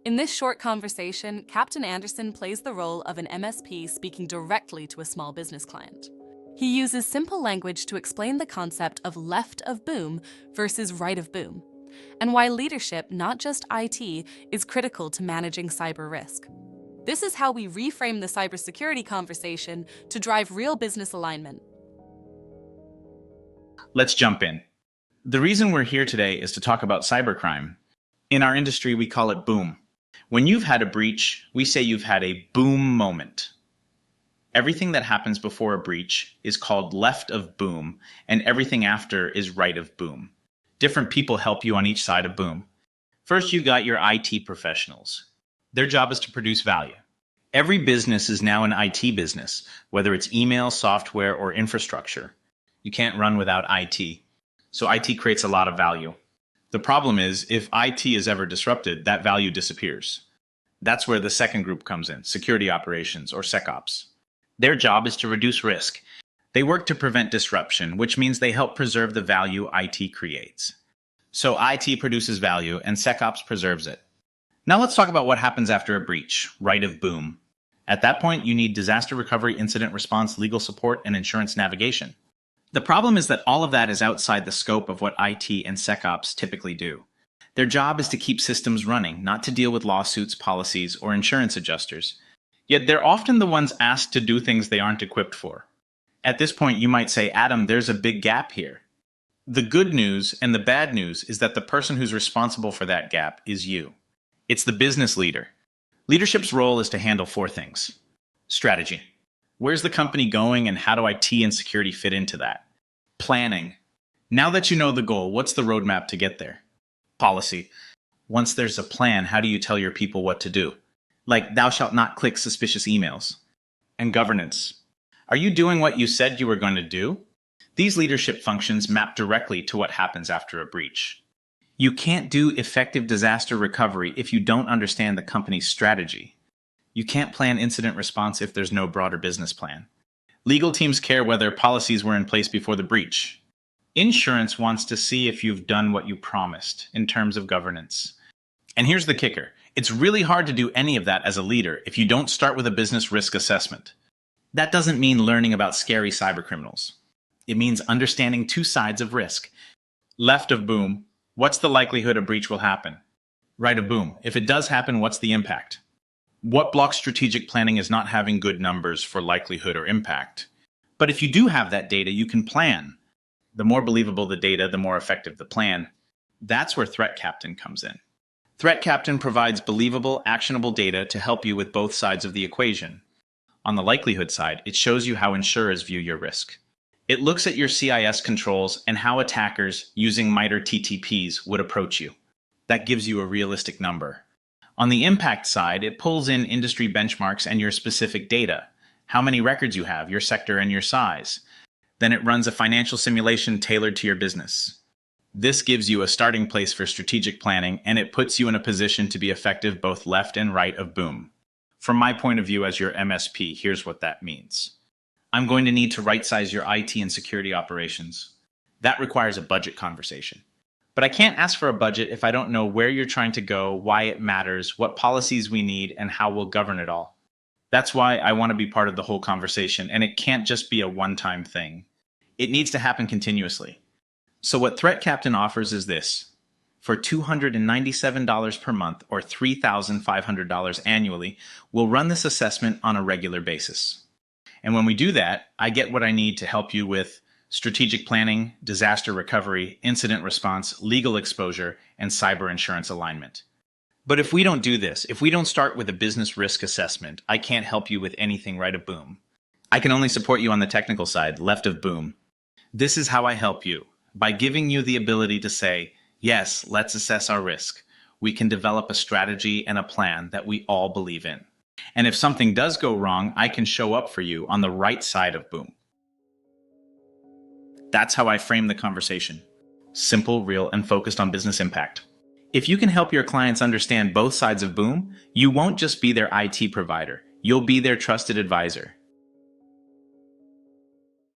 In this short conversation, Captain Anderson plays the role of an MSP speaking directly to a small business client. He uses simple language to explain the concept of left of boom versus right of boom, and why leadership, not just IT, is critical to managing cyber risk. This is how we reframe the cybersecurity conversation to drive real business alignment. Let's jump in. The reason we're here today is to talk about cybercrime. In our industry, we call it boom. When you've had a breach, we say you've had a boom moment. Everything that happens before a breach is called left of boom, and everything after is right of boom. Different people help you on each side of boom. First, you got your IT professionals. Their job is to produce value. Every business is now an IT business, whether it's email, software, or infrastructure. You can't run without IT. So IT creates a lot of value. The problem is, if IT is ever disrupted, that value disappears. That's where the second group comes in, security operations, or SecOps. Their job is to reduce risk. They work to prevent disruption, which means they help preserve the value IT creates. So IT produces value, and SecOps preserves it. Now let's talk about what happens after a breach, right of boom. At that point, you need disaster recovery, incident response, legal support, and insurance navigation. The problem is that all of that is outside the scope of what IT and SecOps typically do. Their job is to keep systems running, not to deal with lawsuits, policies, or insurance adjusters. Yet they're often the ones asked to do things they aren't equipped for. At this point, you might say, Adam, there's a big gap here. The good news and the bad news is that the person who's responsible for that gap is you. It's the business leader. Leadership's role is to handle four things. Strategy. Where's the company going and how do IT and security fit into that? Planning. Now that you know the goal, what's the roadmap to get there? Policy. Once there's a plan, how do you tell your people what to do? Like, thou shalt not click suspicious emails. And governance. Are you doing what you said you were going to do? These leadership functions map directly to what happens after a breach. You can't do effective disaster recovery if you don't understand the company's strategy. You can't plan incident response if there's no broader business plan. Legal teams care whether policies were in place before the breach. Insurance wants to see if you've done what you promised in terms of governance. And here's the kicker. It's really hard to do any of that as a leader if you don't start with a business risk assessment. That doesn't mean learning about scary cybercriminals. It means understanding two sides of risk. Left of boom, what's the likelihood a breach will happen? Right of boom, if it does happen, what's the impact? What blocks strategic planning is not having good numbers for likelihood or impact. But if you do have that data, you can plan. The more believable the data, the more effective the plan. That's where Threat Captain comes in. Threat Captain provides believable, actionable data to help you with both sides of the equation. On the likelihood side, it shows you how insurers view your risk. It looks at your CIS controls and how attackers using MITRE TTPs would approach you. That gives you a realistic number. On the impact side, it pulls in industry benchmarks and your specific data, how many records you have, your sector, and your size. Then it runs a financial simulation tailored to your business. This gives you a starting place for strategic planning, and it puts you in a position to be effective both left and right of boom. From my point of view as your MSP, here's what that means. I'm going to need to right-size your IT and security operations. That requires a budget conversation. But I can't ask for a budget if I don't know where you're trying to go, why it matters, what policies we need, and how we'll govern it all. That's why I want to be part of the whole conversation, and it can't just be a one-time thing. It needs to happen continuously. So what Threat Captain offers is this. For $297 per month or $3,500 annually, we'll run this assessment on a regular basis. And when we do that, I get what I need to help you with strategic planning, disaster recovery, incident response, legal exposure, and cyber insurance alignment. But if we don't do this, if we don't start with a business risk assessment, I can't help you with anything right of boom. I can only support you on the technical side, left of boom. This is how I help you, by giving you the ability to say, yes, let's assess our risk. We can develop a strategy and a plan that we all believe in. And if something does go wrong, I can show up for you on the right side of boom. That's how I frame the conversation. Simple, real, and focused on business impact. If you can help your clients understand both sides of boom, you won't just be their IT provider. You'll be their trusted advisor.